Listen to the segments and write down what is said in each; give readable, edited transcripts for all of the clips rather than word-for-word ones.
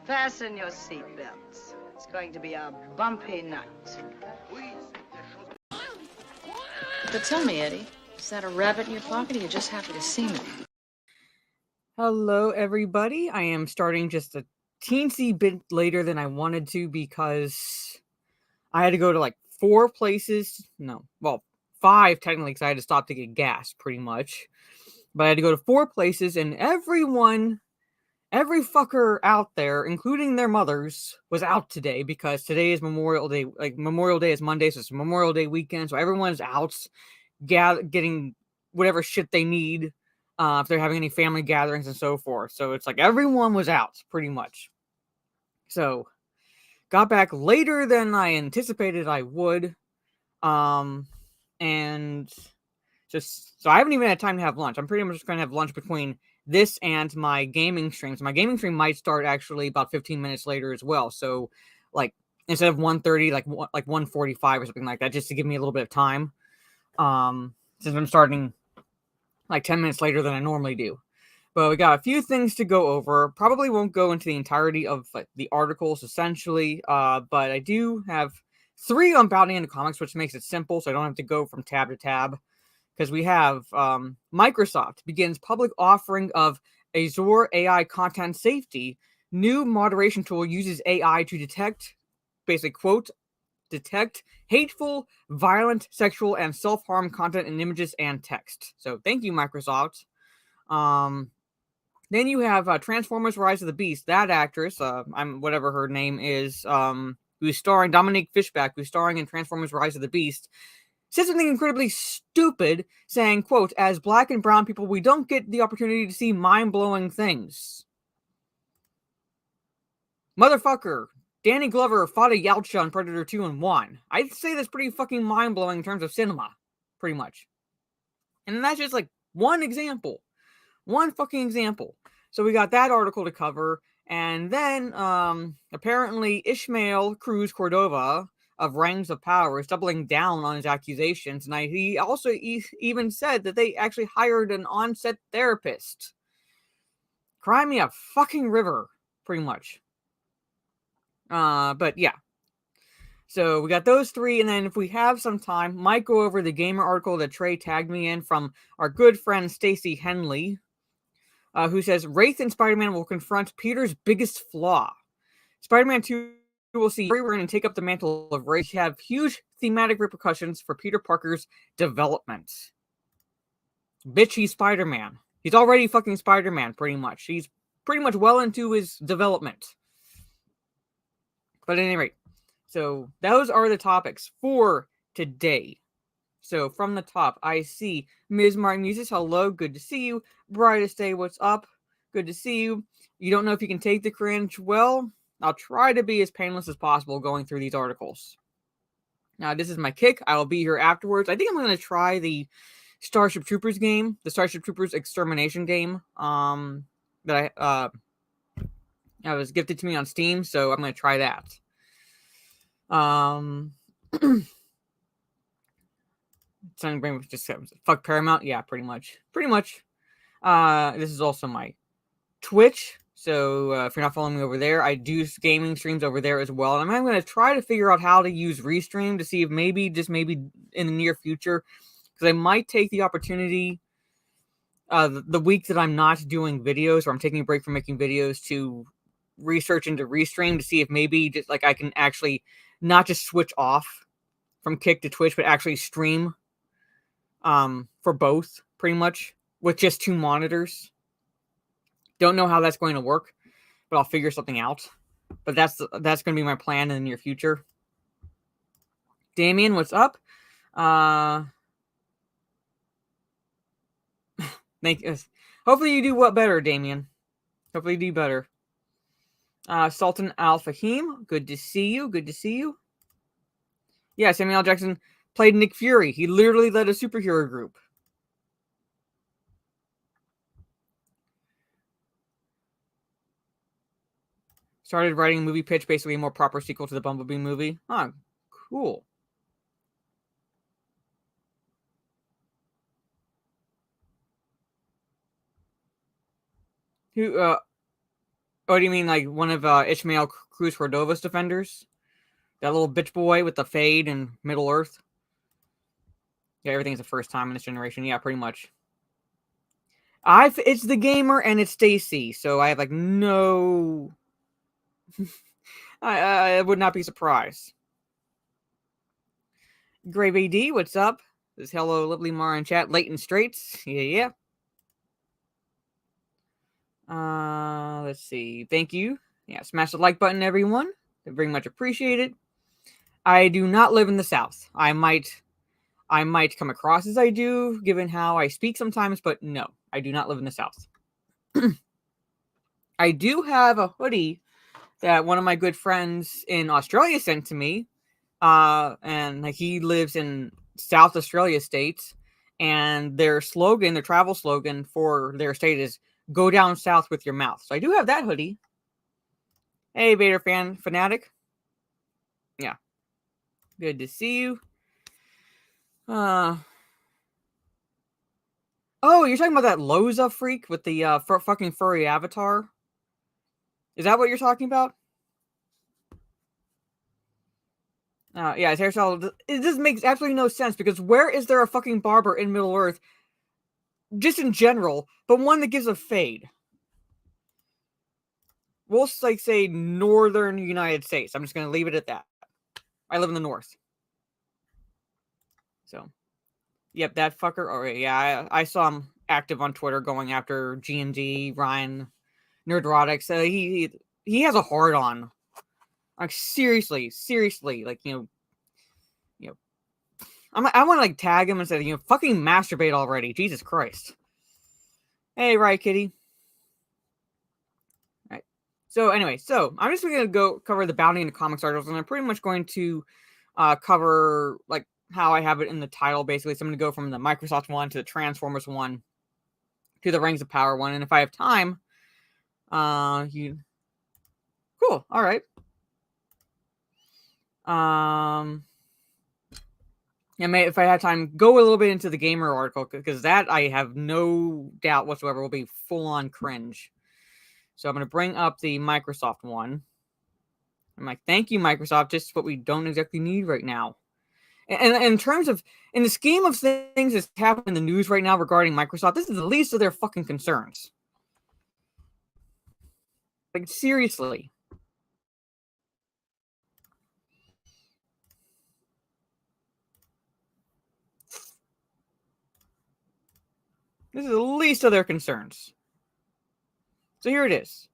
Fasten your seatbelts. It's going to be a bumpy night. But tell me, Eddie, is that a rabbit in your pocket or you're just happy to see me? Hello, everybody. I am starting just a teensy bit later than I wanted to because I had to go to like 4 places. No, well, 5 technically because I had to stop to get gas pretty much. But I had to go to 4 places, and every fucker out there, including their mothers, was out today because today is Memorial Day. Like, Memorial Day is Monday, so it's Memorial Day weekend. So everyone's out getting whatever shit they need if they're having any family gatherings and so forth. So it's like everyone was out pretty much. So got back later than I anticipated I would. And just so I haven't even had time to have lunch. I'm pretty much just going to have lunch between this and my gaming streams. My gaming stream might start actually about 15 minutes later as well. So like instead of 1:30, like 1:45 or something like that, just to give me a little bit of time. Since I'm starting like 10 minutes later than I normally do. But we got a few things to go over. Probably won't go into the entirety of like the articles essentially, but I do have 3 on Bounty in the comics, which makes it simple, so I don't have to go from tab to tab. Because we have Microsoft begins public offering of Azure AI content safety. New moderation tool uses AI to detect, basically, quote, detect hateful, violent, sexual, and self-harm content in images and text. So thank you, Microsoft. Then you have Transformers: Rise of the Beast. That actress, I'm whatever her name is, who's starring Dominique Fishback, who's starring in Transformers: Rise of the Beast, said something incredibly stupid, saying, quote, "As black and brown people, we don't get the opportunity to see mind-blowing things." Motherfucker, Danny Glover fought a Yautja on Predator 2 and won. I'd say that's pretty fucking mind-blowing in terms of cinema, pretty much. And that's just like one example. One fucking example. So we got that article to cover, and then apparently Ishmael Cruz Cordova of Rangz of Power is doubling down on his accusations, and he also even said that they actually hired an on-set therapist. Cry me a fucking river, pretty much. But yeah. So we got those 3, and then if we have some time, might go over the gamer article that Trey tagged me in from our good friend Stacey Henley, who says Wraith and Spider-Man will confront Peter's biggest flaw. Spider-Man 2 will see everyone and take up the mantle of Wraith, have huge thematic repercussions for Peter Parker's development. Bitch, he's Spider-Man. He's already fucking Spider-Man, pretty much. He's pretty much well into his development. But at any rate, so those are the topics for today. So from the top, I see Ms. Martin Muses. Hello, good to see you. Brightest Day, what's up? Good to see you. You don't know if you can take the cringe? Well, I'll try to be as painless as possible going through these articles. Now, this is my kick. I will be here afterwards. I think I'm going to try the Starship Troopers game, the Starship Troopers Extermination game, that I was gifted to me on Steam, so I'm going to try that. Just fuck Paramount. Yeah, pretty much. This is also my Twitch. So if you're not following me over there, I do gaming streams over there as well. And I'm going to try to figure out how to use Restream to see if maybe in the near future, because I might take the opportunity the week that I'm not doing videos, or I'm taking a break from making videos, to research into Restream to see if maybe just like I can actually not just switch off from Kick to Twitch, but actually stream for both, pretty much, with just 2 monitors. Don't know how that's going to work, but I'll figure something out. But that's going to be my plan in the near future. Damien, what's up? Thank you. Hopefully you do better, Damien. Hopefully you do better. Sultan Al Fahim, good to see you. Yeah, Samuel L. Jackson played Nick Fury. He literally led a superhero group. Started writing a movie pitch, basically a more proper sequel to the Bumblebee movie. Huh, cool. Who, Oh, do you mean like one of Ishmael Cruz Cordova's defenders? That little bitch boy with the fade and Middle Earth? Yeah, everything's the first time in this generation. Yeah, pretty much. It's the gamer and it's Stacy, so I have like no. I would not be surprised. Grave AD, what's up? This hello, lovely Mara in chat. Leighton Straits, yeah. Let's see. Thank you. Yeah, smash the like button, everyone. Very much appreciated. I do not live in the South. I might come across as I do, given how I speak sometimes, but no, I do not live in the South. I do have a hoodie that one of my good friends in Australia sent to me. And like, he lives in South Australia states, and their travel slogan for their state is "Go down south with your mouth." So I do have that hoodie. Hey, Vader fanatic. Yeah, good to see you. Oh, you're talking about that Loza freak with the fucking furry avatar? Is that what you're talking about? Yeah, his hairstyle. It just makes absolutely no sense, because where is there a fucking barber in Middle Earth, just in general, but one that gives a fade? We'll like say northern United States. I'm just gonna leave it at that. I live in the north. So, yep, that fucker. Oh yeah, I saw him active on Twitter going after G&D, Ryan, Nerdrotic. So he has a hard on. Like seriously, like I want to like tag him and say, fucking masturbate already. Jesus Christ. Hey, right, kitty. All right. So anyway, I'm just going to go cover the bounty and the comics articles, and I'm pretty much going to cover like how I have it in the title, basically. So I'm going to go from the Microsoft one to the Transformers one to the Rings of Power one, and if I have time, cool. All right. Yeah, if I had time, go a little bit into the gamer article, because that I have no doubt whatsoever will be full on cringe. So I'm going to bring up the Microsoft one. I'm like, thank you, Microsoft. Just what we don't exactly need right now. And in terms of, in the scheme of things that's happening in the news right now regarding Microsoft, this is the least of their fucking concerns. Like, seriously. This is the least of their concerns. So here it is.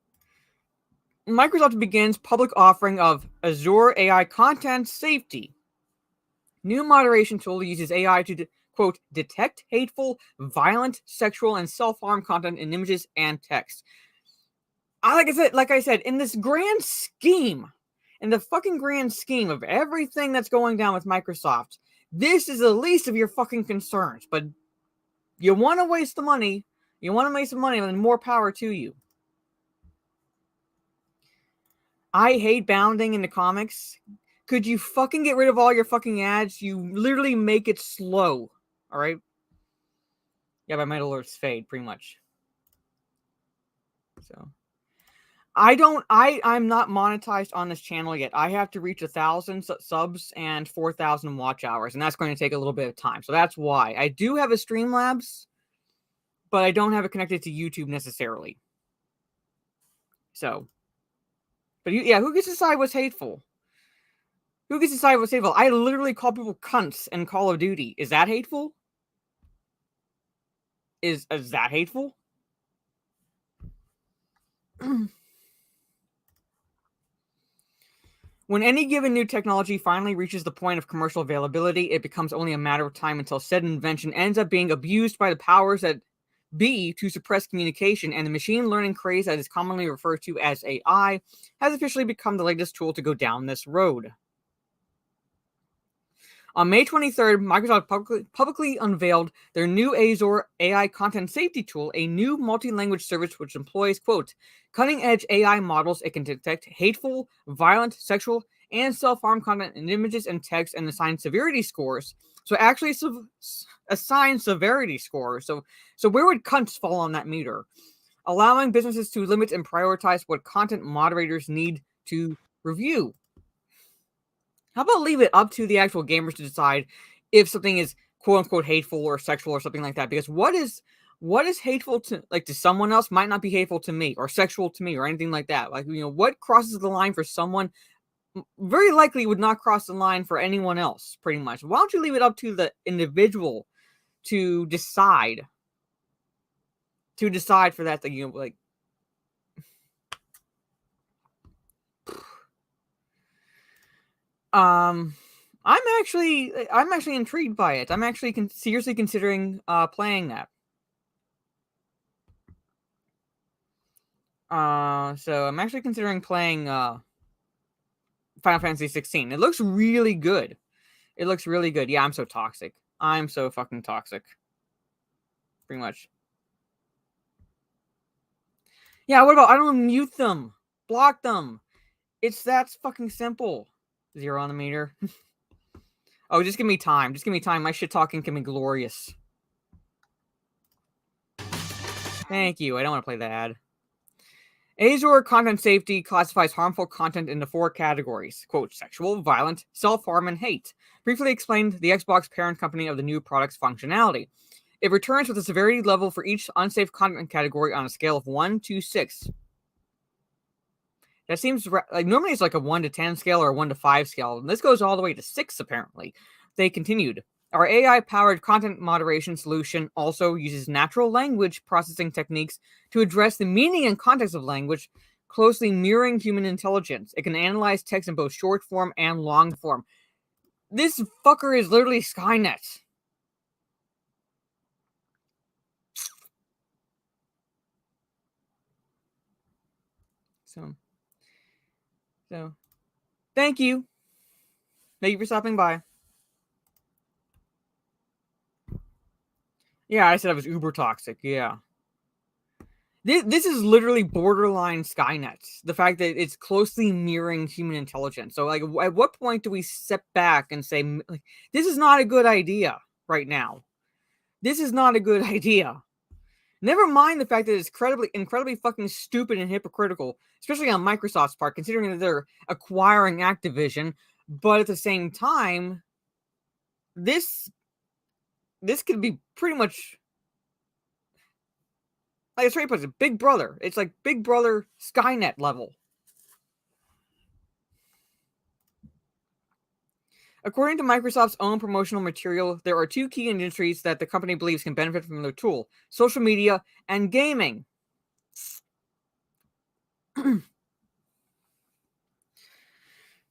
Microsoft begins public offering of Azure AI Content Safety. New moderation tool uses AI to, quote, detect hateful, violent, sexual, and self-harm content in images and text. Like I said, in this grand scheme, in the fucking grand scheme of everything that's going down with Microsoft, this is the least of your fucking concerns. But you want to waste the money, and more power to you. I hate bounding in the comics. Could you fucking get rid of all your fucking ads? You literally make it slow. All right? Yeah, by Middle Earth's fade, pretty much. So I'm not monetized on this channel yet. I have to reach 1,000 subs and 4,000 watch hours, and that's going to take a little bit of time. So that's why. I do have a Streamlabs, but I don't have it connected to YouTube necessarily. So, but yeah, who gets to decide what's hateful? Who gets to decide what's hateful? I literally call people cunts in Call of Duty. Is that hateful? Is that hateful? When any given new technology finally reaches the point of commercial availability, it becomes only a matter of time until said invention ends up being abused by the powers that be to suppress communication, and the machine learning craze that is commonly referred to as AI has officially become the latest tool to go down this road. On May 23rd, Microsoft publicly unveiled their new Azure AI content safety tool, a new multi-language service which employs, quote, cutting-edge AI models. It can detect hateful, violent, sexual, and self-harm content in images and text and assign severity scores. So actually assign severity scores. So where would cunts fall on that meter? allowing businesses to limit and prioritize what content moderators need to review. How about leave it up to the actual gamers to decide if something is quote unquote hateful or sexual or something like that? Because what is hateful to someone else might not be hateful to me or sexual to me or anything like that. Like, what crosses the line for someone very likely would not cross the line for anyone else, pretty much. Why don't you leave it up to the individual to decide for that thing, like I'm actually intrigued by it. I'm actually seriously considering playing that. So I'm actually considering playing Final Fantasy 16. It looks really good. It looks really good. Yeah, I'm so toxic. I'm so fucking toxic. Pretty much. Yeah, what about I don't mute them, block them. It's that fucking simple. 0 on the meter. Oh, just give me time. Just give me time. My shit talking can be glorious. Thank you. I don't want to play the ad. Azure Content Safety classifies harmful content into 4 categories. Quote, sexual, violent, self-harm, and hate. Briefly explained the Xbox parent company of the new product's functionality. It returns with a severity level for each unsafe content category on a scale of 1 to 6. That seems like normally it's like a 1 to 10 scale or a 1 to 5 scale. And this goes all the way to 6, apparently. They continued. Our AI-powered content moderation solution also uses natural language processing techniques to address the meaning and context of language, closely mirroring human intelligence. It can analyze text in both short form and long form. This fucker is literally Skynet. So, thank you. Thank you for stopping by. Yeah, I said I was uber toxic. Yeah. This is literally borderline Skynet. The fact that it's closely mirroring human intelligence. So, like, at what point do we step back and say, like, this is not a good idea right now? This is not a good idea. Never mind the fact that it's incredibly fucking stupid and hypocritical, especially on Microsoft's part, considering that they're acquiring Activision. But at the same time, this could be pretty much like it's straight puts it, Big Brother. It's like Big Brother Skynet level. According to Microsoft's own promotional material, there are 2 key industries that the company believes can benefit from their tool: social media and gaming.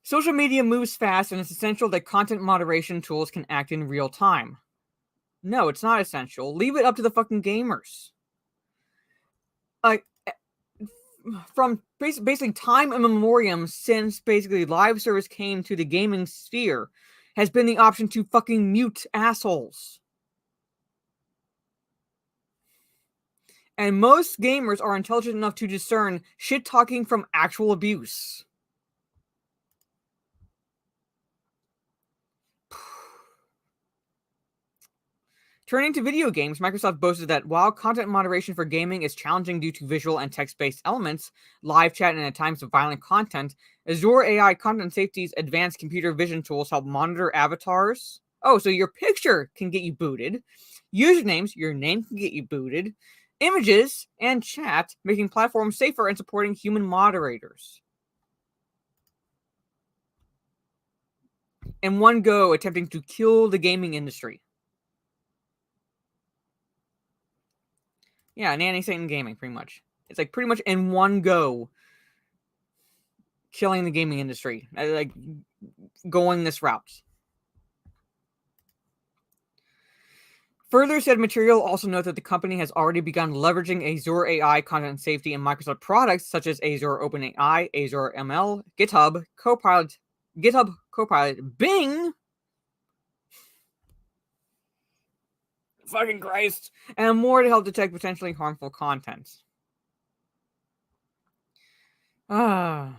Social media moves fast, and it's essential that content moderation tools can act in real time. No, it's not essential. Leave it up to the fucking gamers. Like, from basically time immemorial, since basically live service came to the gaming sphere, has been the option to fucking mute assholes. And most gamers are intelligent enough to discern shit talking from actual abuse. Turning to video games, Microsoft boasted that while content moderation for gaming is challenging due to visual and text-based elements, live chat, and at times of violent content, Azure AI Content Safety's advanced computer vision tools help monitor avatars. Oh, so your picture can get you booted. Usernames, your name can get you booted. Images and chat, making platforms safer and supporting human moderators. In one go, attempting to kill the gaming industry. Yeah, Nanny Satan Gaming, pretty much. It's like pretty much in one go killing the gaming industry. Like going this route. Further said material also note that the company has already begun leveraging Azure AI content safety in Microsoft products such as Azure OpenAI, Azure ML, GitHub Copilot, Bing, fucking Christ, and more to help detect potentially harmful content. My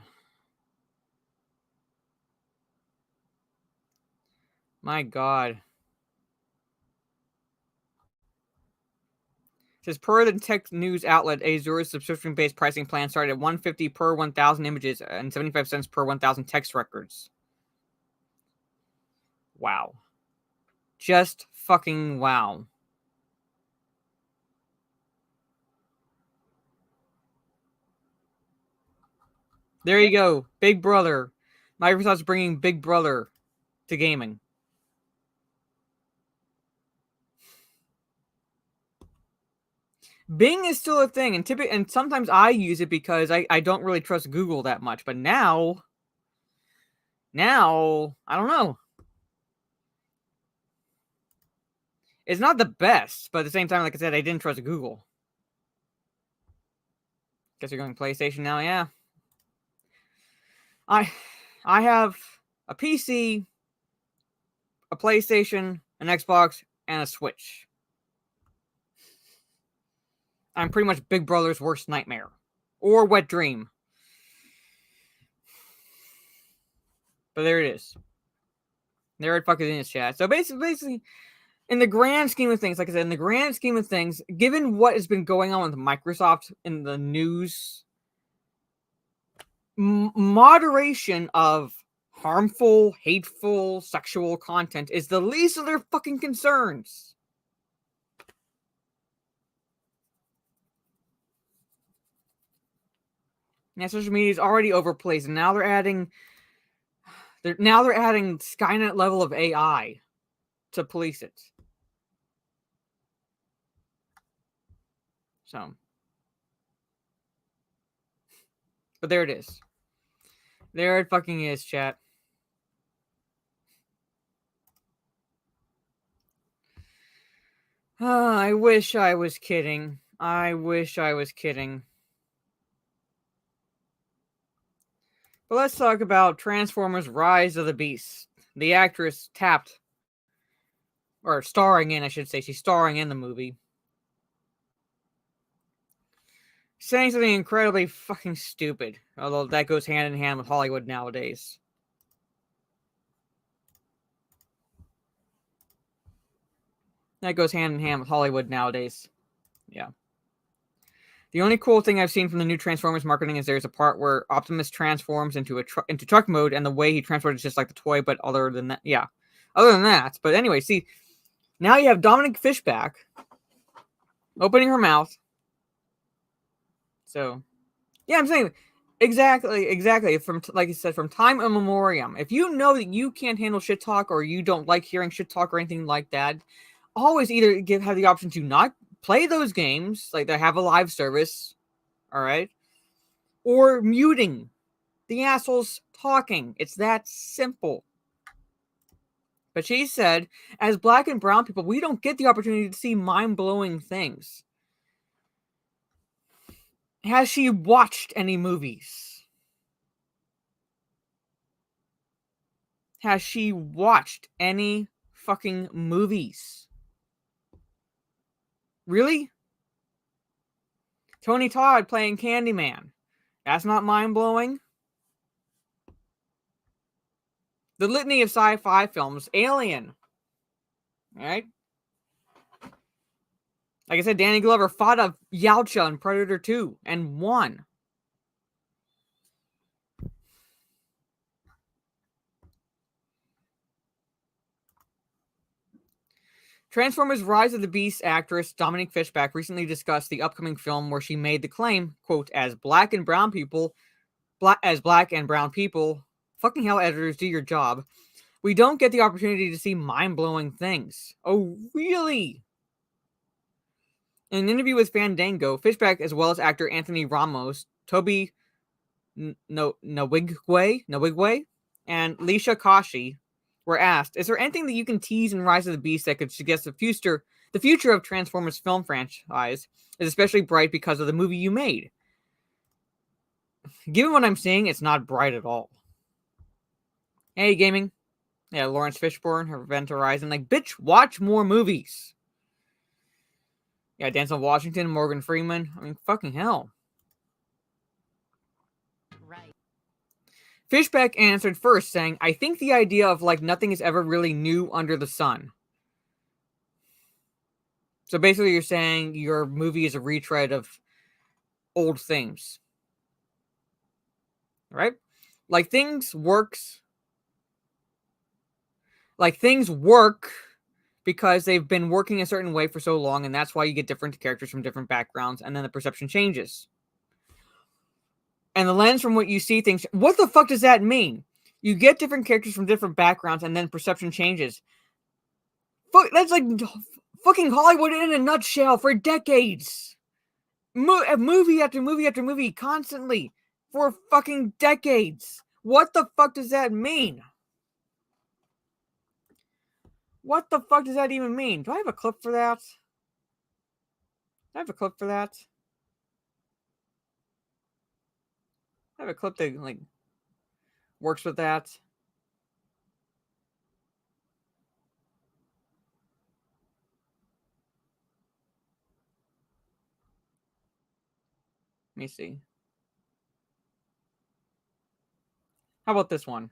God. says, per the tech news outlet, Azure's subscription-based pricing plan started at $150 per 1,000 images and 75 cents per 1,000 text records. Wow. Just fucking wow. There you go. Big Brother. Microsoft's bringing Big Brother to gaming. Bing is still a thing, and sometimes I use it because I don't really trust Google that much. But now, I don't know. It's not the best, but at the same time, like I said, I didn't trust Google. Guess you're going PlayStation now, yeah. I have a PC, a PlayStation, an Xbox, and a Switch. I'm pretty much Big Brother's worst nightmare. Or wet dream. But there it is. There it fucking is, chat. So basically, in the grand scheme of things, like I said, in the grand scheme of things, given what has been going on with Microsoft in the news, moderation of harmful, hateful, sexual content is the least of their fucking concerns. Yeah, social media is already overplayed, and now they're adding Skynet level of AI to police it. So, but there it is. There it fucking is, chat. I wish I was kidding. I wish I was kidding. But let's talk about Transformers Rise of the Beast. The actress tapped, or starring in, I should say. She's starring in the movie. Saying something incredibly fucking stupid. Although that goes hand in hand with Hollywood nowadays. That goes hand in hand with Hollywood nowadays. Yeah. The only cool thing I've seen from the new Transformers marketing is there's a part where Optimus transforms into truck mode, and the way he transforms is just like the toy, but other than that, yeah. Other than that, but anyway, see, now you have Dominic Fishback opening her mouth. So, yeah, I'm saying exactly. From like I said, from time immemorial, if you know that you can't handle shit talk or you don't like hearing shit talk or anything like that, always either have the option to not play those games, like they have a live service, all right, or muting the assholes talking. It's that simple. But she said, as black and brown people, we don't get the opportunity to see mind-blowing things. Has she watched any movies? Has she watched any fucking movies? Really? Tony Todd playing Candyman. That's not mind-blowing? The litany of sci-fi films. Alien. Alright? Like I said, Danny Glover fought a Yautja in Predator 2 and won. Transformers Rise of the Beast actress Dominique Fishback recently discussed the upcoming film where she made the claim, quote, as black and brown people, fucking hell, editors, do your job. We don't get the opportunity to see mind-blowing things. Oh, really? In an interview with Fandango, Fishback, as well as actor Anthony Ramos, Toby Nwigwe, and Leisha Kashi were asked, is there anything that you can tease in Rise of the Beast that could suggest the future of Transformers film franchise is especially bright because of the movie you made? Given what I'm seeing, it's not bright at all. Hey, gaming. Yeah, Lawrence Fishburne, Event Horizon. Like, bitch, watch more movies. Yeah, Denzel Washington, Morgan Freeman. I mean, fucking hell. Right. Fishback answered first, saying, I think the idea of, like, nothing is ever really new under the sun. So basically, you're saying your movie is a retread of old things, right? Like things work because they've been working a certain way for so long, and that's why you get different characters from different backgrounds, and then the perception changes. And the lens from what you see things. What the fuck does that mean? You get different characters from different backgrounds, and then perception changes. That's like fucking Hollywood in a nutshell for decades. Movie after movie after movie, constantly for fucking decades. What the fuck does that mean? What the fuck does that even mean? Do I have a clip for that? Do I have a clip for that? I have a clip that like works with that. Let me see. How about this one?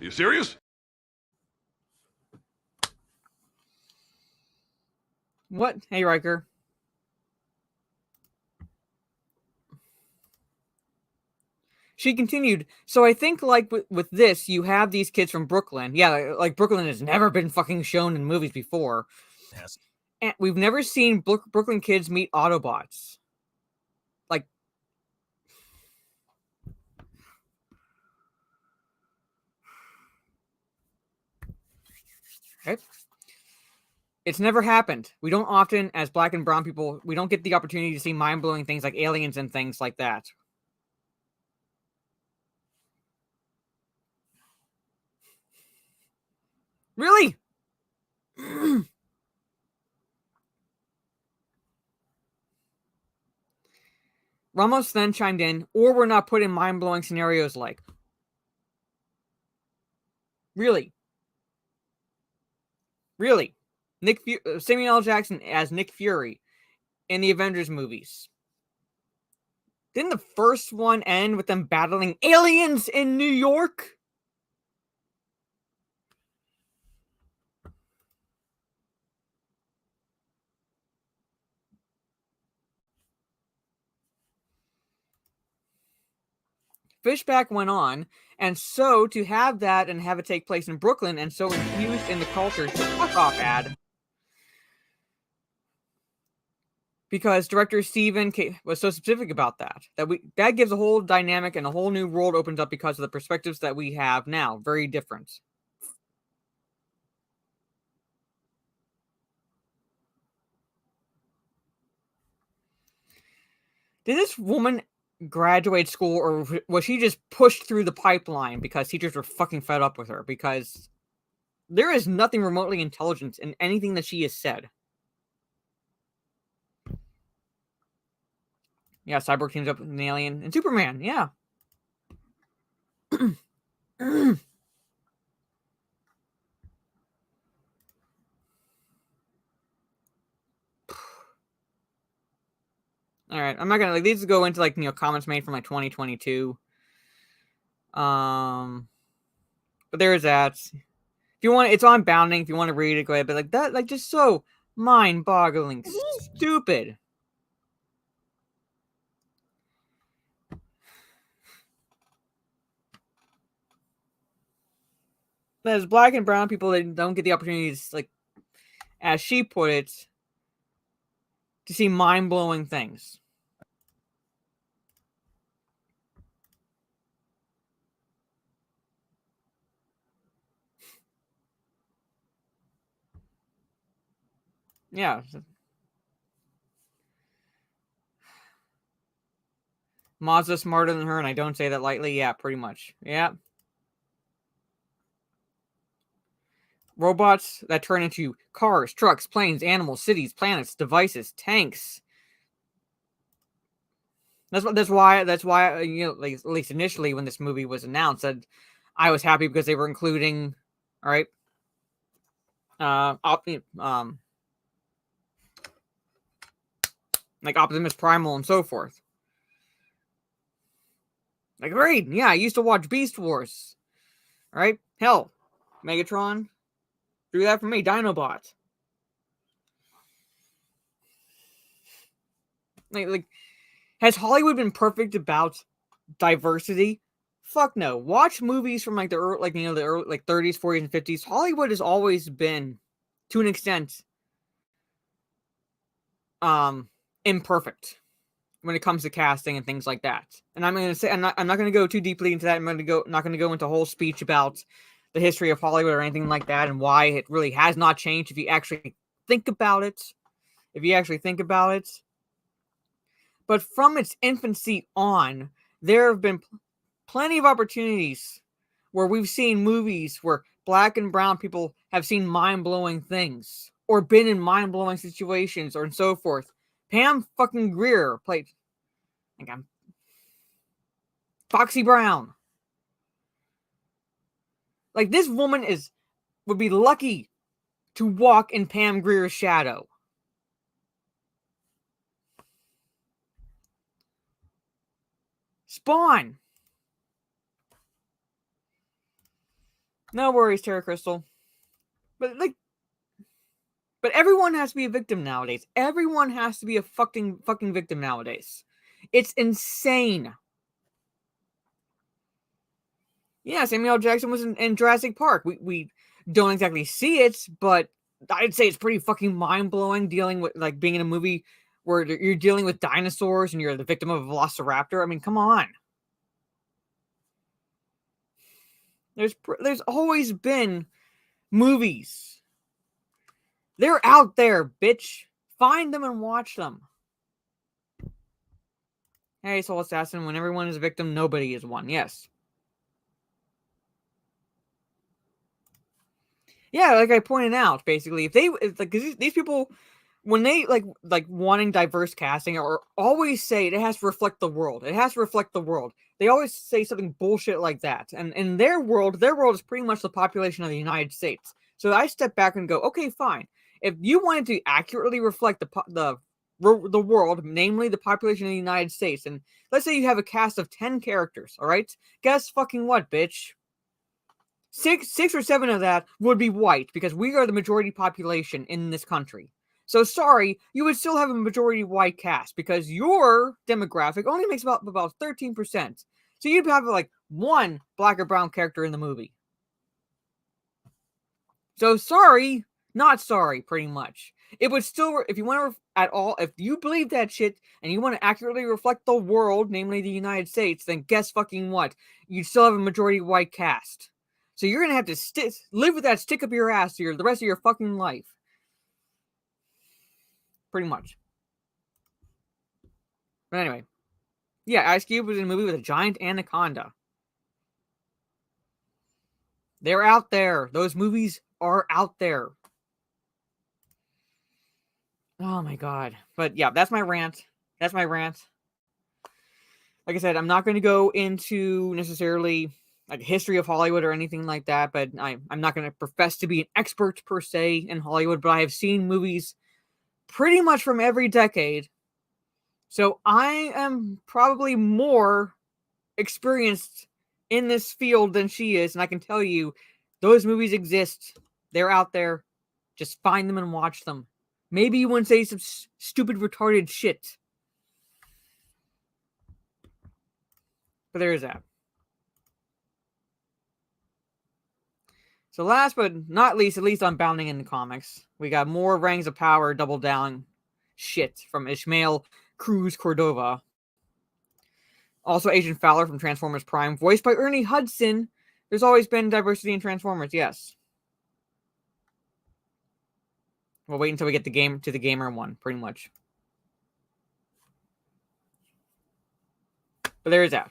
You serious? What? Hey, Riker. She continued, so I think like with this, you have these kids from Brooklyn. Yeah, like Brooklyn has never been fucking shown in movies before. Yes. And we've never seen Brooklyn kids meet Autobots. Like, okay. It's never happened. We don't often, as black and brown people, we don't get the opportunity to see mind-blowing things like aliens and things like that. Really? Ramos then chimed in, or we're not put in mind-blowing scenarios like. Really? Really? Samuel L. Jackson as Nick Fury in the Avengers movies. Didn't the first one end with them battling aliens in New York? Fishback went on, and so to have that and have it take place in Brooklyn and so infused in the culture, fuck off, ad. Because director Steven was so specific about that gives a whole dynamic and a whole new world opens up because of the perspectives that we have now. Very different. Did this woman graduate school, or was she just pushed through the pipeline because teachers were fucking fed up with her? Because there is nothing remotely intelligent in anything that she has said. Yeah, Cyborg teams up with an alien and Superman. Yeah. All right, I'm not gonna like these go into like comments made from like 2022. But there is that. If you want, it's on Bounding. If you want to read it, go ahead. But like that, like just so mind-boggling, stupid. As black and brown people that don't get the opportunities, like as she put it, to see mind-blowing things. Yeah. Mazda's smarter than her, and I don't say that lightly. Yeah, pretty much. Yeah. Robots that turn into cars, trucks, planes, animals, cities, planets, devices, tanks. That's why like at least initially when this movie was announced, that I was happy because they were including, all right, like Optimus Primal and so forth. Like, great, yeah, I used to watch Beast Wars. All right, hell, Megatron, do that for me. Dinobot. Like, has Hollywood been perfect about diversity? Fuck no. Watch movies from like the early, the early, like 30s, 40s, and 50s. Hollywood has always been, to an extent, imperfect when it comes to casting and things like that. And I'm going to say I'm not going to go too deeply into that. Not going to go into a whole speech about the history of Hollywood or anything like that and why it really has not changed if you actually think about it. But from its infancy on, there have been plenty of opportunities where we've seen movies where black and brown people have seen mind-blowing things or been in mind-blowing situations or and so forth. Pam fucking Grier played Foxy Brown. Like, this woman would be lucky to walk in Pam Grier's shadow. Spawn. No worries, Terra Crystal. But everyone has to be a victim nowadays. Everyone has to be a fucking victim nowadays. It's insane. Yeah, Samuel L. Jackson was in Jurassic Park. We don't exactly see it, but I'd say it's pretty fucking mind-blowing dealing with, like, being in a movie where you're dealing with dinosaurs and you're the victim of a velociraptor. I mean, come on. There's always been movies. They're out there, bitch. Find them and watch them. Hey, Soul Assassin, when everyone is a victim, nobody is one. Yes. Yeah, like I pointed out, basically, these people, when they like wanting diverse casting, or always say it has to reflect the world. It has to reflect the world. They always say something bullshit like that. And in their world is pretty much the population of the United States. So I step back and go, okay, fine. If you wanted to accurately reflect the world, namely the population of the United States, and let's say you have a cast of 10 characters, all right? Guess fucking what, bitch? Six or seven of that would be white because we are the majority population in this country. So sorry, you would still have a majority white cast because your demographic only makes about 13%. So you'd have like one black or brown character in the movie. So sorry, not sorry, pretty much. It would still, if you want to at all, if you believe that shit and you want to accurately reflect the world, namely the United States, then guess fucking what? You'd still have a majority white cast. So you're going to have to live with that stick up your ass here the rest of your fucking life. Pretty much. But anyway. Yeah, Ice Cube was in a movie with a giant anaconda. They're out there. Those movies are out there. Oh my god. But yeah, that's my rant. Like I said, I'm not going to go into necessarily like history of Hollywood or anything like that, but I'm not going to profess to be an expert per se in Hollywood, but I have seen movies pretty much from every decade. So I am probably more experienced in this field than she is, and I can tell you those movies exist. They're out there. Just find them and watch them. Maybe you wouldn't say some stupid retarded shit. But there is that. So last but not least, at least I'm bounding in the comics, we got more Rangz of Power Double Down shit from Ishmael Cruz Cordova. Also Agent Fowler from Transformers Prime, voiced by Ernie Hudson. There's always been diversity in Transformers, yes. We'll wait until we get the gamer one, pretty much. But there is that.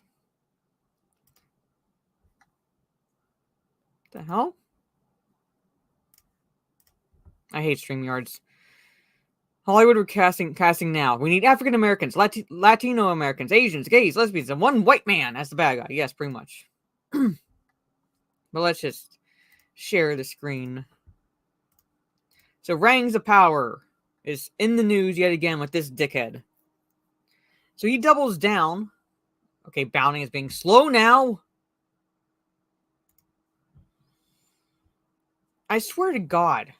What the hell? I hate StreamYards. Hollywood, we're casting now. We need African Americans, Latino Americans, Asians, gays, lesbians, and one white man as the bad guy. Yes, pretty much. But let's just share the screen. So Rangz of Power is in the news yet again with this dickhead. So he doubles down Okay, bounding is being slow now. I swear to God.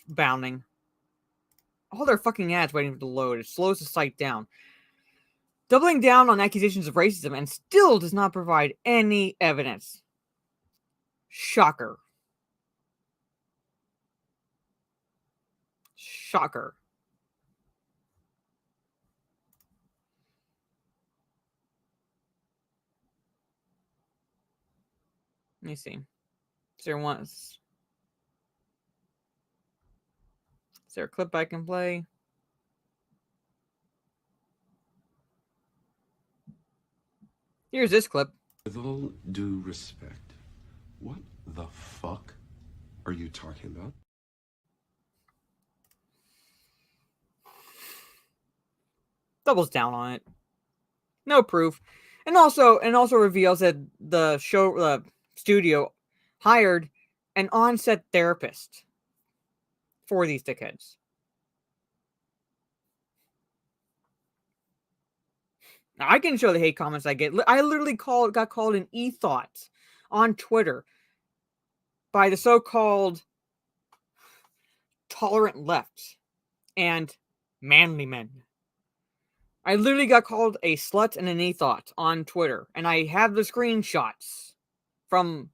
Bounding. All their fucking ads waiting for the load. It slows the site down. Doubling down on accusations of racism and still does not provide any evidence. Shocker. Shocker. Let me see. Is there a clip I can play? Here's this clip. With all due respect, what the fuck are you talking about? Doubles down on it. No proof. And also reveals that the studio hired an on-set therapist for these dickheads. Now, I can show the hate comments I get. I literally got called an e-thought on Twitter by the so-called tolerant left and manly men. I literally got called a slut and an e-thought on Twitter, and I have the screenshots from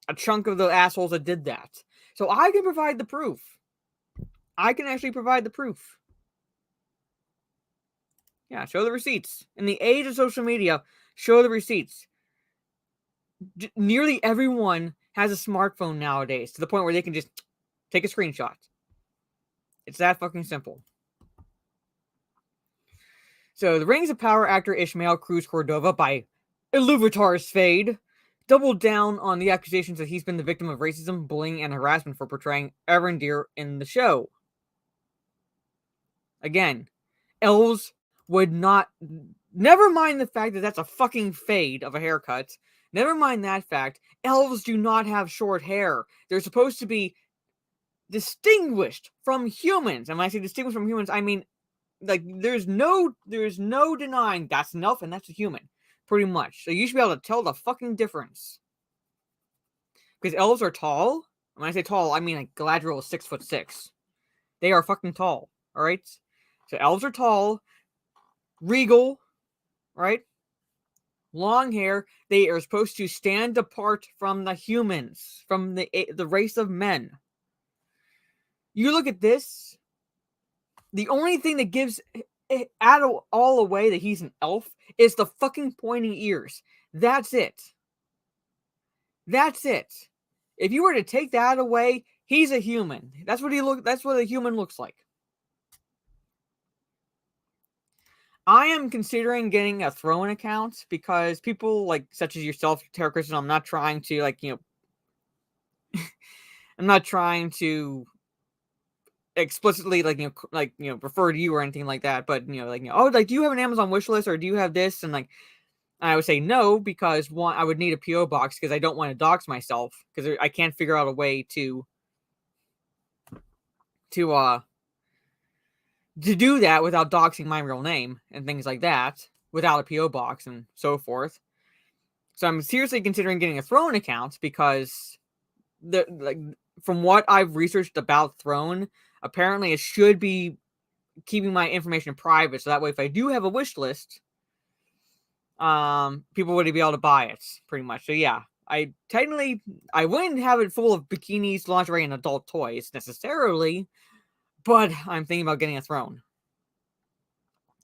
a chunk of the assholes that did that. So I can provide the proof. I can actually provide the proof. Yeah, show the receipts. In the age of social media, show the receipts. Nearly everyone has a smartphone nowadays, to the point where they can just take a screenshot. It's that fucking simple. So, the Rings of Power actor Ishmael Cruz Cordova by Iluvatar's Fade doubled down on the accusations that he's been the victim of racism, bullying, and harassment for portraying Arendir in the show. Again, elves would not... Never mind the fact that that's a fucking fade of a haircut. Never mind that fact. Elves do not have short hair. They're supposed to be distinguished from humans. And when I say distinguished from humans, I mean, like, there's no denying that's an elf and that's a human. Pretty much. So you should be able to tell the fucking difference. Because elves are tall. When I say tall, I mean like Galadriel is 6'6". They are fucking tall. Alright? So elves are tall. Regal. Right? Long hair. They are supposed to stand apart from the humans. From the race of men. You look at this. The only thing that gives it all away that he's an elf is the fucking pointy ears. That's it. That's it. If you were to take that away, he's a human. That's what a human looks like. I am considering getting a Throne account because people like such as yourself, Tara Kristen, I'm not trying to I'm not trying to explicitly refer to you or anything like that, but do you have an Amazon wish list or do you have this? And I would say no, because one, I would need a PO box because I don't want to dox myself because I can't figure out a way to do that without doxing my real name and things like that without a PO box and so forth. So I'm seriously considering getting a Throne account because from what I've researched about Throne, apparently it should be keeping my information private. So that way, if I do have a wish list, people would be able to buy it pretty much. So yeah, I wouldn't have it full of bikinis, lingerie, and adult toys necessarily, but I'm thinking about getting a Throne.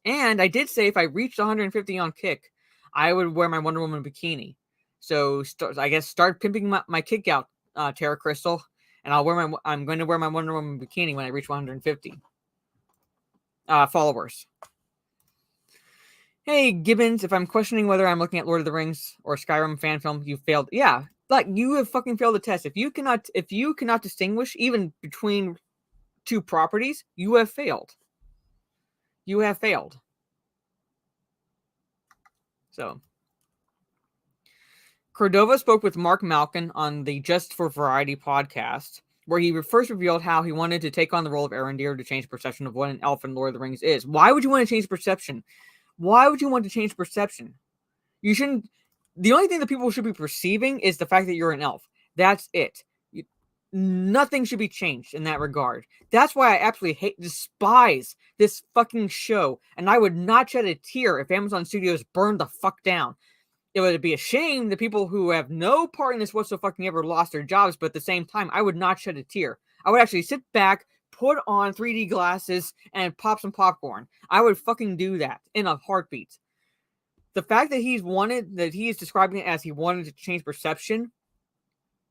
And I did say if I reached 150 on Kick, I would wear my Wonder Woman bikini. So I guess start pimping my kick out, Tara Crystal. And I'm going to wear my Wonder Woman bikini when I reach 150 followers. Hey, Gibbons, if I'm questioning whether I'm looking at Lord of the Rings or Skyrim fan film, you failed. Yeah, like you have fucking failed the test. If you cannot distinguish even between two properties, you have failed. You have failed. So, Cordova spoke with Mark Malkin on the Just for Variety podcast, where he first revealed how he wanted to take on the role of Arendir to change perception of what an elf in Lord of the Rings is. Why would you want to change perception? Why would you want to change perception? You shouldn't. The only thing that people should be perceiving is the fact that you're an elf. That's it. Nothing should be changed in that regard. That's why I absolutely despise this fucking show. And I would not shed a tear if Amazon Studios burned the fuck down. It would be a shame that people who have no part in this whatsoever lost their jobs, but at the same time, I would not shed a tear. I would actually sit back, put on 3D glasses, and pop some popcorn. I would fucking do that in a heartbeat. The fact that he is describing it as he wanted to change perception.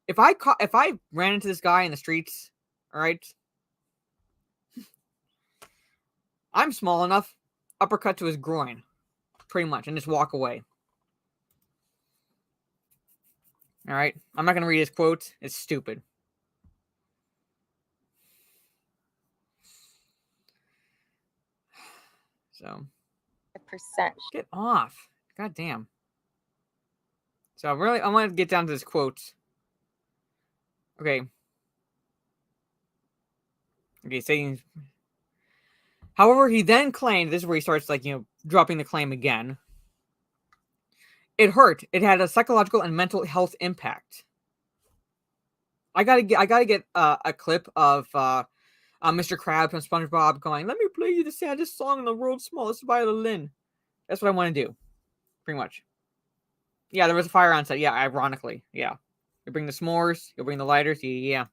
If I ran into this guy in the streets, all right, I'm small enough, uppercut to his groin, pretty much, and just walk away. All right, I'm not gonna read his quote. It's stupid. So, percent. Get off. God damn. So I want to get down to this quote. Okay. Okay, saying. However, he then claimed, this is where he starts, like, dropping the claim again. It hurt. It had a psychological and mental health impact. I gotta get a clip of Mr. Krabs from SpongeBob going, "Let me play you the saddest song in the world's smallest violin." That's what I want to do. Pretty much. Yeah, there was a fire on set. Yeah, ironically. Yeah. You bring the s'mores. You'll bring the lighters. Yeah.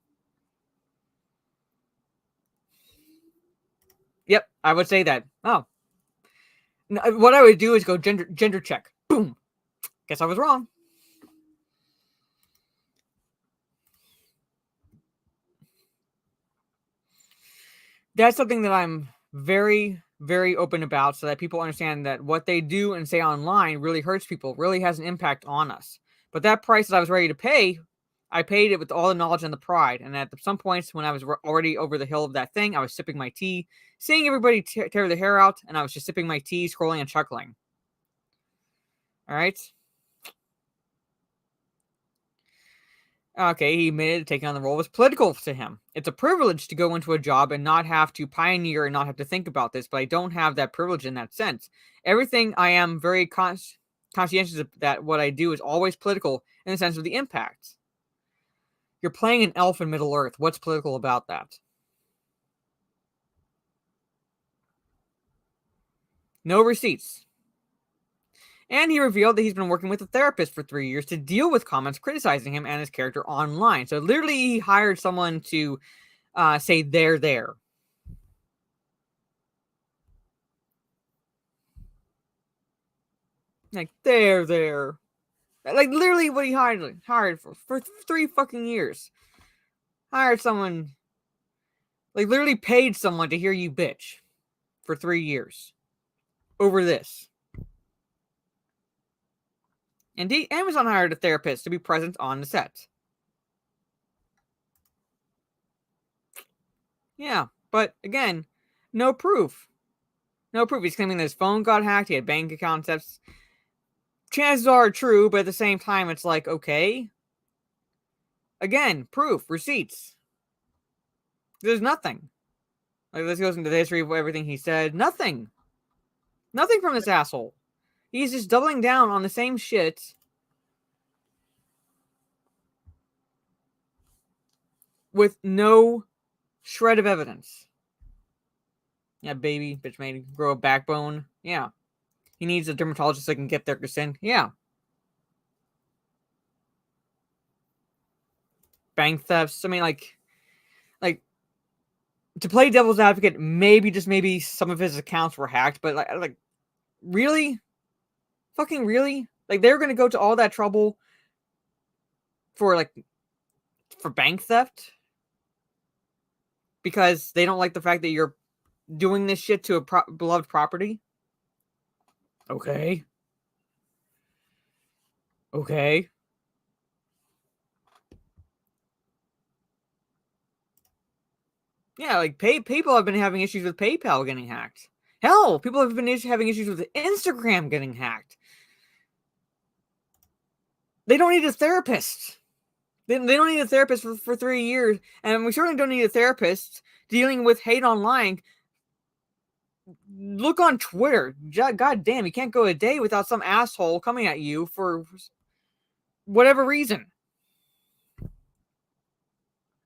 Yep, I would say that. Oh. What I would do is go gender check. Boom. Guess I was wrong. That's something that I'm very, very open about, so that people understand that what they do and say online really hurts people, really has an impact on us. But that price that I was ready to pay, I paid it with all the knowledge and the pride. And at some points when I was already over the hill of that thing, I was sipping my tea, seeing everybody tear their hair out, and I was just sipping my tea, scrolling and chuckling. All right. Okay, he admitted taking on the role was political to him. It's a privilege to go into a job and not have to pioneer and not have to think about this, but I don't have that privilege in that sense. Everything I am very conscientious of that what I do is always political in the sense of the impact. You're playing an elf in Middle-earth. What's political about that? No receipts. And he revealed that he's been working with a therapist for 3 years to deal with comments criticizing him and his character online. So literally he hired someone to say they're there. Like, they're there. Like, literally what he hired for 3 fucking years. Hired someone, like, literally paid someone to hear you bitch for 3 years over this. Indeed, Amazon hired a therapist to be present on the set. Yeah, but again, no proof. No proof. He's claiming that his phone got hacked, he had bank account thefts. Chances are true, but at the same time, it's like, okay. Again, proof, receipts. There's nothing. Like, this goes into the history of everything he said. Nothing. Nothing from this asshole. He's just doubling down on the same shit with no shred of evidence. Yeah, baby, bitch made grow a backbone. Yeah. He needs a dermatologist so he can get their consent. Yeah. Bank thefts. I mean, like to play devil's advocate, maybe some of his accounts were hacked, but like really? Fucking really? Like, they're gonna go to all that trouble for bank theft? Because they don't like the fact that you're doing this shit to a beloved property? Okay. Okay. Yeah, like, people have been having issues with PayPal getting hacked. Hell, people have been having issues with Instagram getting hacked. They don't need a therapist. They don't need a therapist for 3 years. And we certainly don't need a therapist dealing with hate online look on Twitter. God damn, you can't go a day without some asshole coming at you for whatever reason.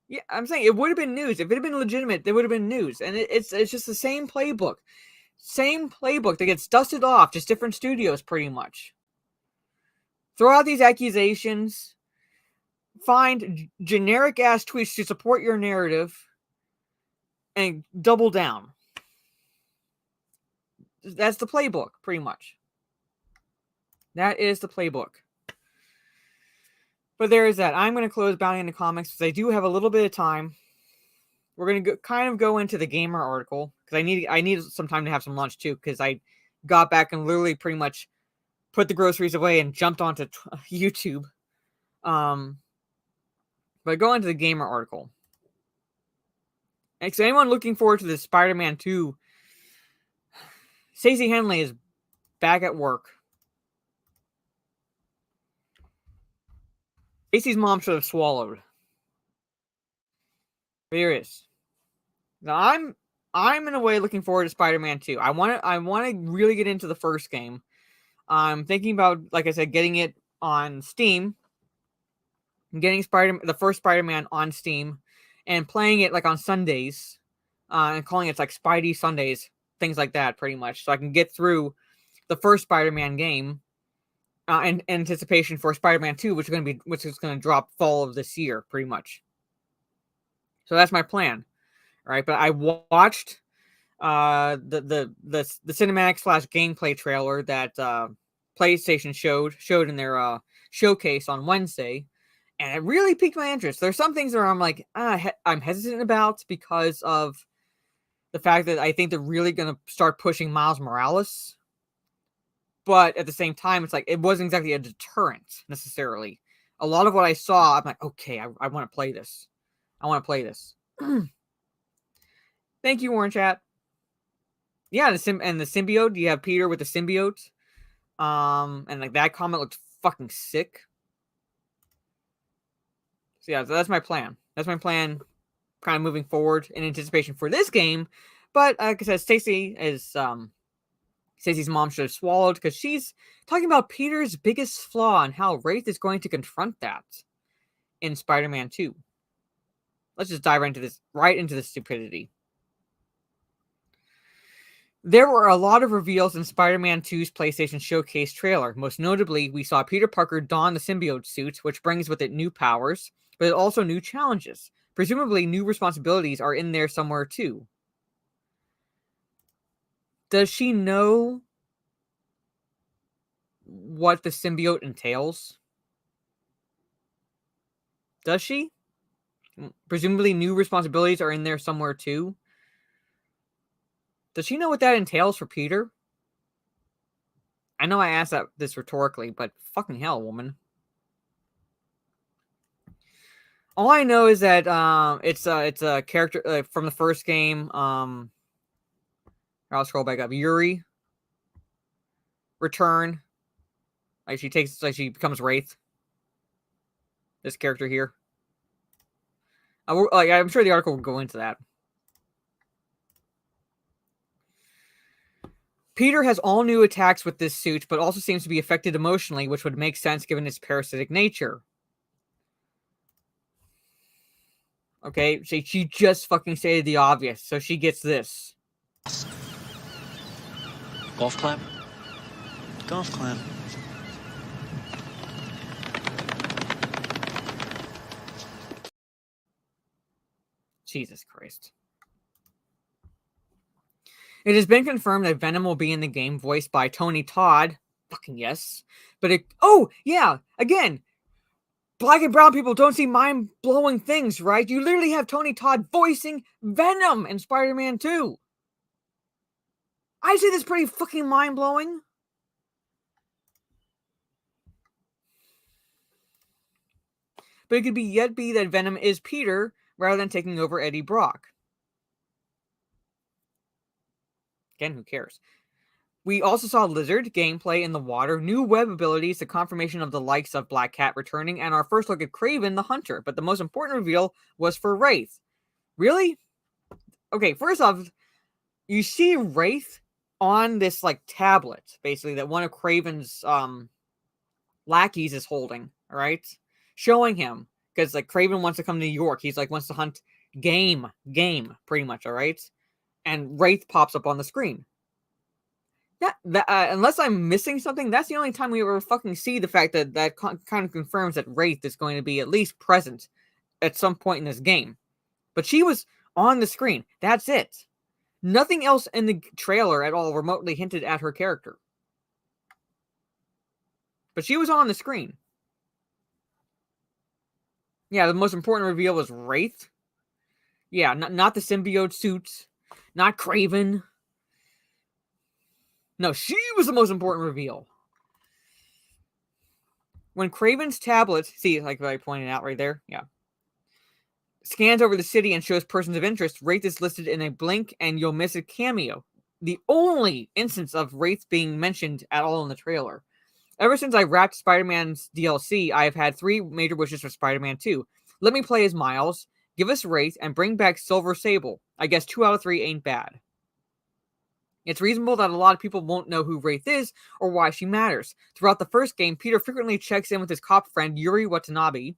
Yeah, I'm saying it would have been news. If it had been legitimate, there would have been news. And it's just the same playbook. Same playbook that gets dusted off, just different studios pretty much. Throw out these accusations. Find generic-ass tweets to support your narrative. And double down. That's the playbook, pretty much. That is the playbook. But there is that. I'm going to close Bounty on the Comics because I do have a little bit of time. We're going to kind of go into the gamer article because I need some time to have some lunch too because I got back and literally pretty much put the groceries away and jumped onto YouTube. But go into the gamer article. And so anyone looking forward to the Spider-Man 2, Stacey Henley is back at work. Stacey's mom should have swallowed. But here it is. Now I'm in a way looking forward to Spider-Man 2. I want to really get into the first game. I'm thinking about, like I said, getting it on Steam. Getting the first Spider-Man on Steam and playing it like on Sundays. And calling it like Spidey Sundays, things like that, pretty much. So I can get through the first Spider-Man game. In anticipation for Spider-Man 2, which is going to drop fall of this year, pretty much. So that's my plan, right? But I watched the cinematic / gameplay trailer that PlayStation showed in their showcase on Wednesday, and it really piqued my interest. There's some things where I'm like, I'm hesitant about because of the fact that I think they're really going to start pushing Miles Morales. But at the same time, it's like it wasn't exactly a deterrent necessarily. A lot of what I saw, I'm like, okay, I want to play this. I want to play this. Thank you, Warren Chat. Yeah, the symbiote. You have Peter with the symbiote. And like that comment looked fucking sick. So yeah, so that's my plan. That's my plan, kind of moving forward in anticipation for this game. But like I said, Stacey's mom should have swallowed because she's talking about Peter's biggest flaw and how Wraith is going to confront that in Spider-Man 2. Let's just dive right into this stupidity. There were a lot of reveals in Spider-Man 2's PlayStation Showcase trailer. Most notably, we saw Peter Parker don the symbiote suit, which brings with it new powers, but also new challenges. Presumably, new responsibilities are in there somewhere too. Does she know what the symbiote entails? Does she? Presumably new responsibilities are in there somewhere too. Does she know what that entails for Peter? I know I asked this rhetorically, but fucking hell, woman. All I know is that it's a character from the first game. I'll scroll back up. Yuri. Return. She becomes Wraith. This character here. I'm sure the article will go into that. Peter has all new attacks with this suit, but also seems to be affected emotionally, which would make sense given its parasitic nature. Okay, she just fucking stated the obvious, so she gets this. Golf clap? Golf clap. Jesus Christ. It has been confirmed that Venom will be in the game, voiced by Tony Todd. Fucking yes. But oh, yeah, again, Black and brown people don't see mind-blowing things, right? You literally have Tony Todd voicing Venom in Spider-Man 2. I say that's pretty fucking mind-blowing. But it could yet be that Venom is Peter rather than taking over Eddie Brock. Again, who cares? We also saw Lizard gameplay in the water, new web abilities, the confirmation of the likes of Black Cat returning, and our first look at Kraven the Hunter. But the most important reveal was for Wraith. Really? Okay, first off, you see Wraith on this like tablet, basically, that one of Craven's lackeys is holding, all right? Showing him, because like Craven wants to come to New York. He's like wants to hunt game, pretty much, all right? And Wraith pops up on the screen. Unless I'm missing something, that's the only time we ever fucking see the fact that kind of confirms that Wraith is going to be at least present at some point in this game. But she was on the screen. That's it. Nothing else in the trailer at all remotely hinted at her character. But she was on the screen. Yeah, the most important reveal was Wraith. Yeah, not the symbiote suits, not Craven. No, she was the most important reveal. When Craven's tablet, see, like I pointed out right there, yeah, scans over the city and shows persons of interest, Wraith is listed in a blink and you'll miss a cameo. The only instance of Wraith being mentioned at all in the trailer. Ever since I wrapped Spider-Man's DLC, I have had 3 major wishes for Spider-Man 2. Let me play as Miles, give us Wraith, and bring back Silver Sable. I guess 2 out of 3 ain't bad. It's reasonable that a lot of people won't know who Wraith is or why she matters. Throughout the first game, Peter frequently checks in with his cop friend Yuri Watanabe,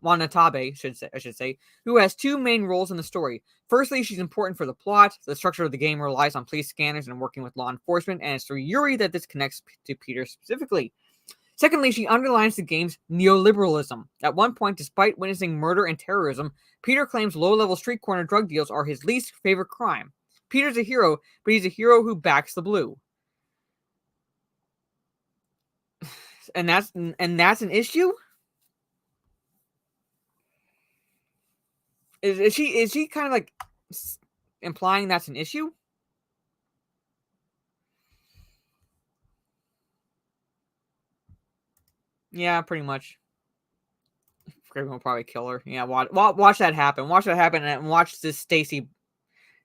I should say, who has 2 main roles in the story. Firstly, she's important for the plot. The structure of the game relies on police scanners and working with law enforcement, and it's through Yuri that this connects to Peter specifically. Secondly, she underlines the game's neoliberalism. At one point, despite witnessing murder and terrorism, Peter claims low-level street corner drug deals are his least favorite crime. Peter's a hero, but he's a hero who backs the blue. And that's an issue? Is she kind of like implying that's an issue? Yeah, pretty much. Craven will probably kill her. Yeah, watch that happen. Watch that happen, and watch this Stacy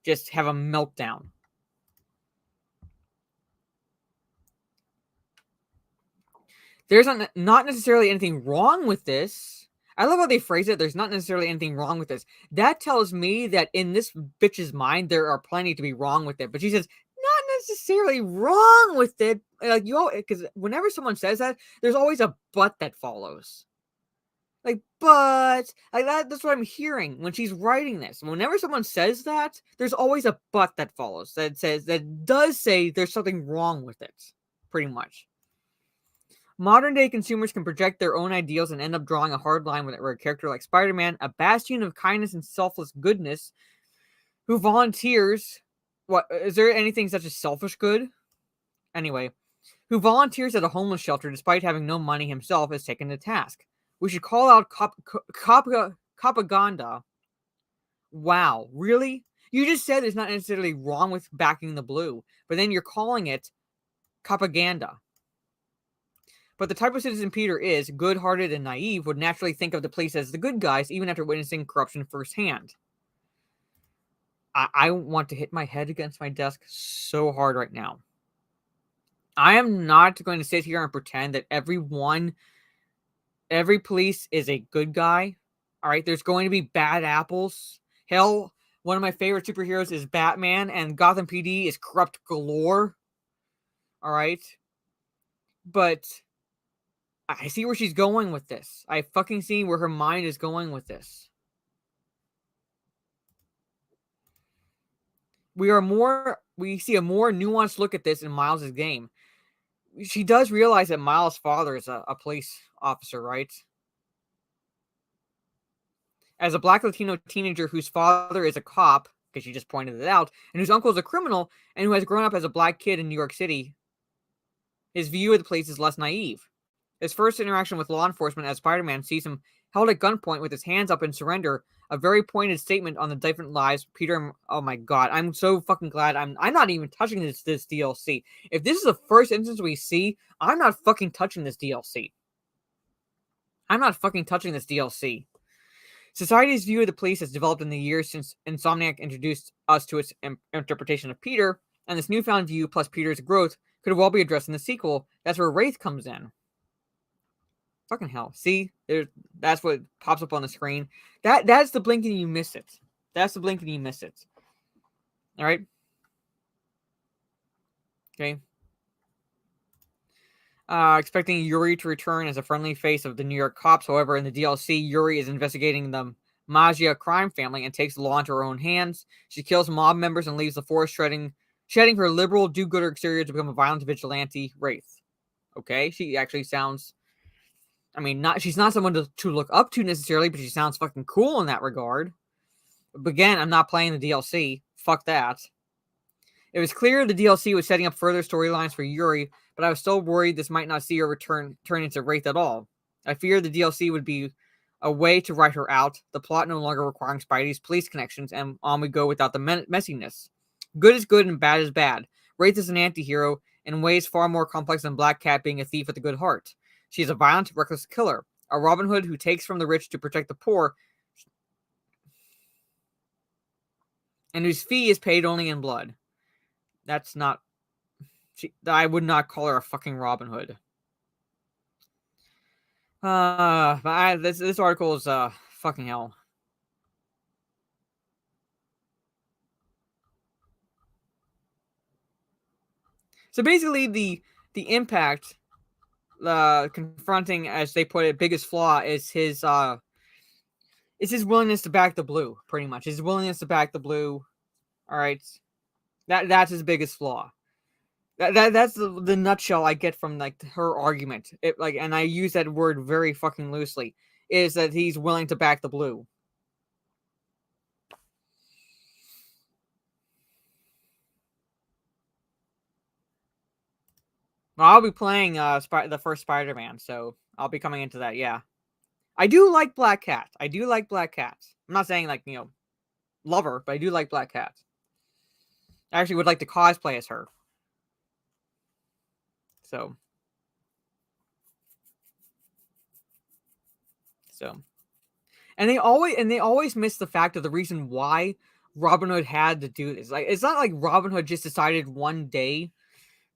just have a meltdown. There's not necessarily anything wrong with this. I love how they phrase it. There's not necessarily anything wrong with this. That tells me that in this bitch's mind, there are plenty to be wrong with it. But she says, not necessarily wrong with it. Like because whenever someone says that, there's always a but that follows. Like, but like that's what I'm hearing when she's writing this. Whenever someone says that, there's always a but that follows. That does say there's something wrong with it. Pretty much. Modern-day consumers can project their own ideals and end up drawing a hard line with a character like Spider-Man, a bastion of kindness and selfless goodness, who volunteers... What, is there anything such as selfish good? Anyway, who volunteers at a homeless shelter despite having no money himself is taken to task. We should call out propaganda. Wow, really? You just said there's not necessarily wrong with backing the blue, but then you're calling it propaganda. But the type of citizen Peter is, good-hearted and naive, would naturally think of the police as the good guys, even after witnessing corruption firsthand. I want to hit my head against my desk so hard right now. I am not going to sit here and pretend that every police is a good guy. All right, there's going to be bad apples. Hell, one of my favorite superheroes is Batman, and Gotham PD is corrupt galore. All right, but I see where she's going with this. I fucking see where her mind is going with this. We see a more nuanced look at this in Miles' game. She does realize that Miles' father is a police officer, right? As a black Latino teenager whose father is a cop, because she just pointed it out, and whose uncle is a criminal, and who has grown up as a black kid in New York City, his view of the police is less naive. His first interaction with law enforcement as Spider-Man sees him held at gunpoint with his hands up in surrender, a very pointed statement on the different lives Peter... Oh my god, I'm so fucking glad I'm not even touching this DLC. If this is the first instance we see, I'm not fucking touching this DLC. I'm not fucking touching this DLC. Society's view of the police has developed in the years since Insomniac introduced us to its interpretation of Peter, and this newfound view plus Peter's growth could well be addressed in the sequel. That's where Wraith comes in. Fucking hell. See? That's what pops up on the screen. That's the blink and you miss it. That's the blink and you miss it. Alright? Okay. Expecting Yuri to return as a friendly face of the New York cops. However, in the DLC, Yuri is investigating the Magia crime family and takes the law into her own hands. She kills mob members and leaves the forest shedding her liberal do-gooder exterior to become a violent vigilante wraith. Okay, she actually sounds... I mean, she's not someone to look up to necessarily, but she sounds fucking cool in that regard. But again, I'm not playing the DLC. Fuck that. It was clear the DLC was setting up further storylines for Yuri, but I was still worried this might not see her turn into Wraith at all. I feared the DLC would be a way to write her out, the plot no longer requiring Spidey's police connections, and on we go without the messiness. Good is good and bad is bad. Wraith is an anti-hero in ways far more complex than Black Cat being a thief with a good heart. She is a violent, reckless killer, a Robin Hood who takes from the rich to protect the poor, and whose fee is paid only in blood. That's not... I would not call her a fucking Robin Hood. But this article is fucking hell. So basically, the impact, confronting, as they put it, biggest flaw is his willingness to back the blue. Pretty much, his willingness to back the blue. All right, that's his biggest flaw. That's the nutshell I get from like her argument. And I use that word very fucking loosely, is that he's willing to back the blue. Well, I'll be playing the first Spider-Man, so I'll be coming into that. Yeah, I do like Black Cat. I'm not saying like love her, but I do like Black Cat. I actually would like to cosplay as her. So, and they always miss the fact of the reason why Robin Hood had to do this. Like, it's not like Robin Hood just decided one day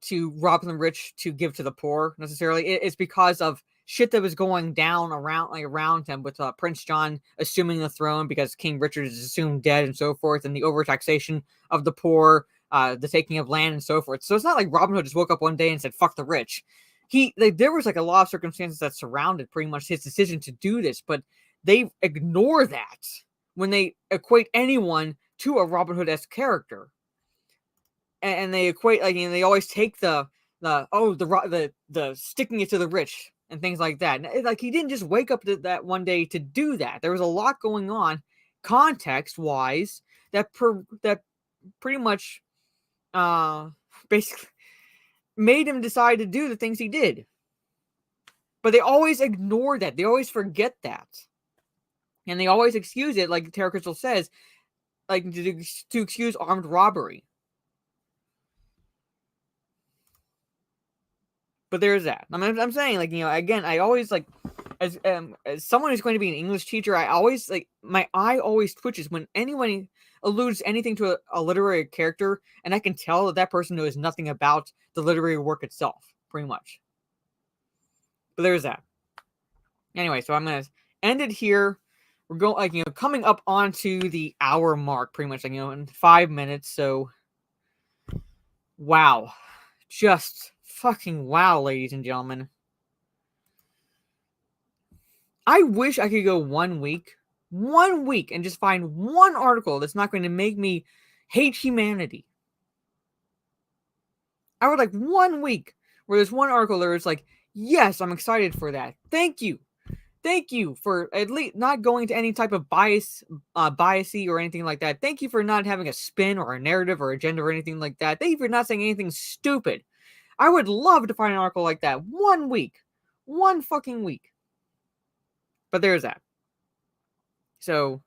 to rob the rich to give to the poor necessarily. It's because of shit that was going down around him, with Prince John assuming the throne because King Richard is assumed dead and so forth, and the overtaxation of the poor, the taking of land and so forth. So it's not like Robin Hood just woke up one day and said, fuck the rich. There was like a lot of circumstances that surrounded pretty much his decision to do this, but they ignore that when they equate anyone to a Robin Hood-esque character. And they equate, like, they always take the sticking it to the rich and things like that. Like, he didn't just wake up to that one day to do that. There was a lot going on, context-wise, that pretty much basically made him decide to do the things he did. But they always ignore that. They always forget that. And they always excuse it, like Tara Crystal says, like to excuse armed robbery. But there's that. I mean, I'm saying, like, again, I always, like, as someone who's going to be an English teacher, I always, like, my eye always twitches when anyone alludes anything to a literary character, and I can tell that person knows nothing about the literary work itself, pretty much. But there's that. Anyway, so I'm going to end it here. We're going, like, coming up onto the hour mark, pretty much, like, in 5 minutes, so wow. Just fucking wow, ladies and gentlemen. I wish I could go 1 week, and just find one article that's not going to make me hate humanity. I would like 1 week where there's one article where it's like, yes, I'm excited for that. Thank you. Thank you for at least not going to any type of biasy or anything like that. Thank you for not having a spin or a narrative or agenda or anything like that. Thank you for not saying anything stupid. I would love to find an article like that 1 week. 1 fucking week. But there's that. So,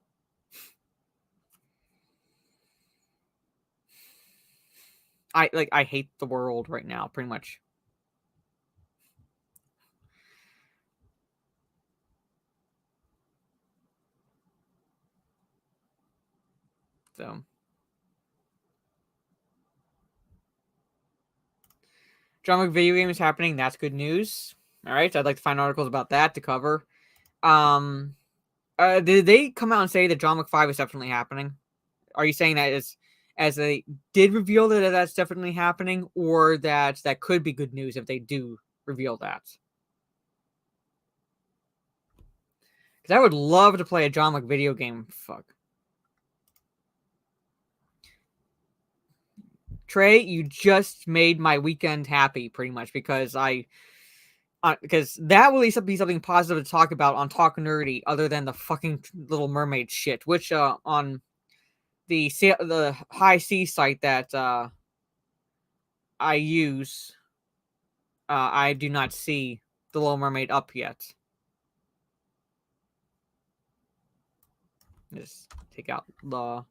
I hate the world right now, pretty much. So, John Wick video game is happening. That's good news. All right, so I'd like to find articles about that to cover. Did they come out and say that John Wick 5 is definitely happening? Are you saying that as they did reveal that that's definitely happening, or that could be good news if they do reveal that. Because I would love to play a John Wick video game. Fuck. Trey, you just made my weekend happy, pretty much, because because that will at least be something positive to talk about on Talk Nerdy, other than the fucking Little Mermaid shit, which on the high C site that I use, I do not see the Little Mermaid up yet. Just take out the.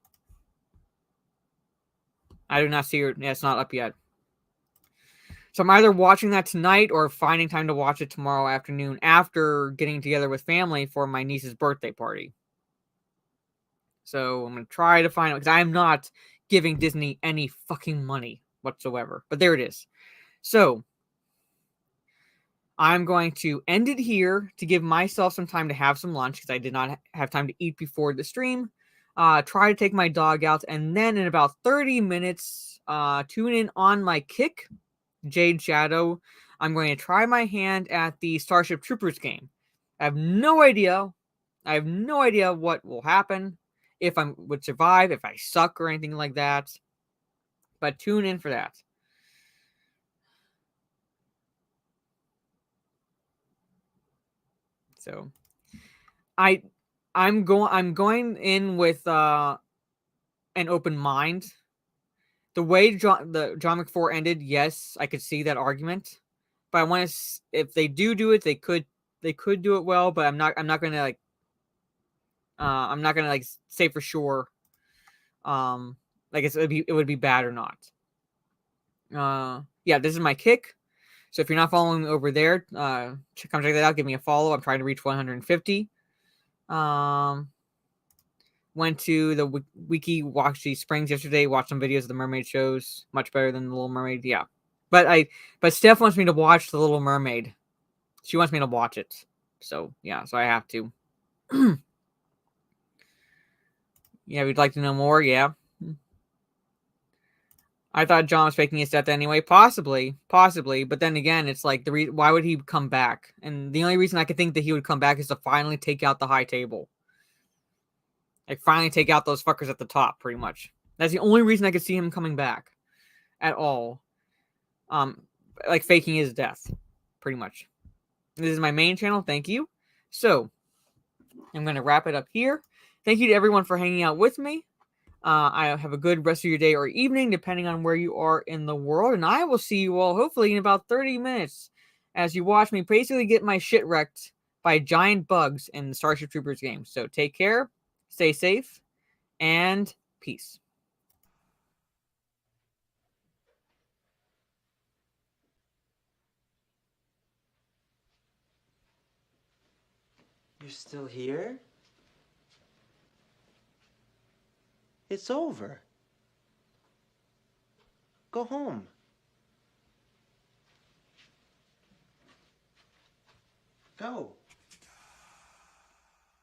I do not see her. Yeah, it's not up yet. So I'm either watching that tonight or finding time to watch it tomorrow afternoon after getting together with family for my niece's birthday party. So I'm going to try to find out, because I am not giving Disney any fucking money whatsoever. But there it is. So I'm going to end it here to give myself some time to have some lunch, because I did not have time to eat before the stream. Try to take my dog out, and then in about 30 minutes, tune in on my Kick, Jade Shadow. I'm going to try my hand at the Starship Troopers game. I have no idea what will happen, if I would survive, if I suck or anything like that. But tune in for that. So I'm going in with an open mind. The way the John Wick 4 ended, yes, I could see that argument. But I want to, if they do it, they could do it well. But I'm not going to say for sure. It would be bad or not. Yeah, this is my Kick. So if you're not following me over there, come check that out. Give me a follow. I'm trying to reach 150. Went to the wiki, watched the Springs yesterday, watched some videos of the mermaid shows. Much better than the Little Mermaid. Yeah. But Steph wants me to watch the Little Mermaid. She wants me to watch it. So yeah, so I have to. Yeah, we'd like to know more. Yeah. I thought John was faking his death anyway. Possibly. But then again, it's like why would he come back? And the only reason I could think that he would come back is to finally take out the high table. Like finally take out those fuckers at the top, pretty much. That's the only reason I could see him coming back at all. Like faking his death, pretty much. This is my main channel. Thank you. So I'm going to wrap it up here. Thank you to everyone for hanging out with me. I have a good rest of your day or evening, depending on where you are in the world. And I will see you all hopefully in about 30 minutes as you watch me basically get my shit wrecked by giant bugs in the Starship Troopers game. So take care, stay safe, and peace. You're still here? It's over. Go home. Go.